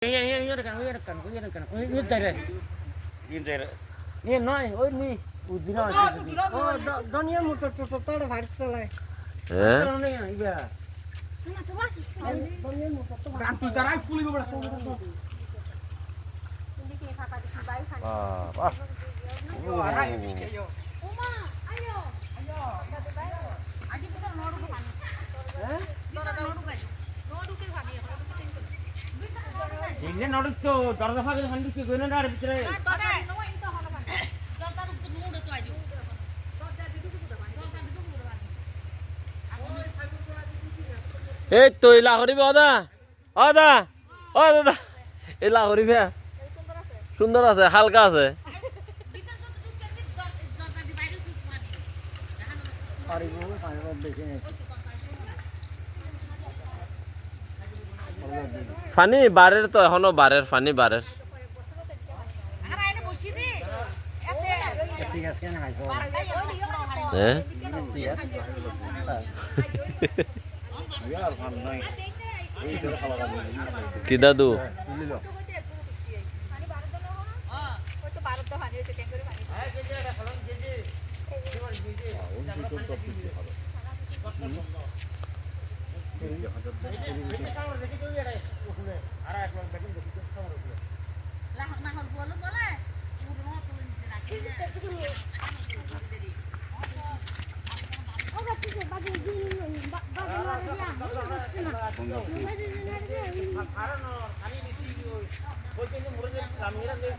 Iya kan. Ini dari. Ini noy, oh ini. Udina. Oh, dunia motor ada harus lah. Iya. Ganti cara pulih beberapa. Wah. Ini nodig tuh, darah pakai handuk ke gunung ada bicara. এই তো এলা করিবে দাদা দাদা এলা করিবে সুন্দর আছে হালকা আছে ফানি বারের তো এখনো বারের ফানি বারের হ্যাঁ কি দাদু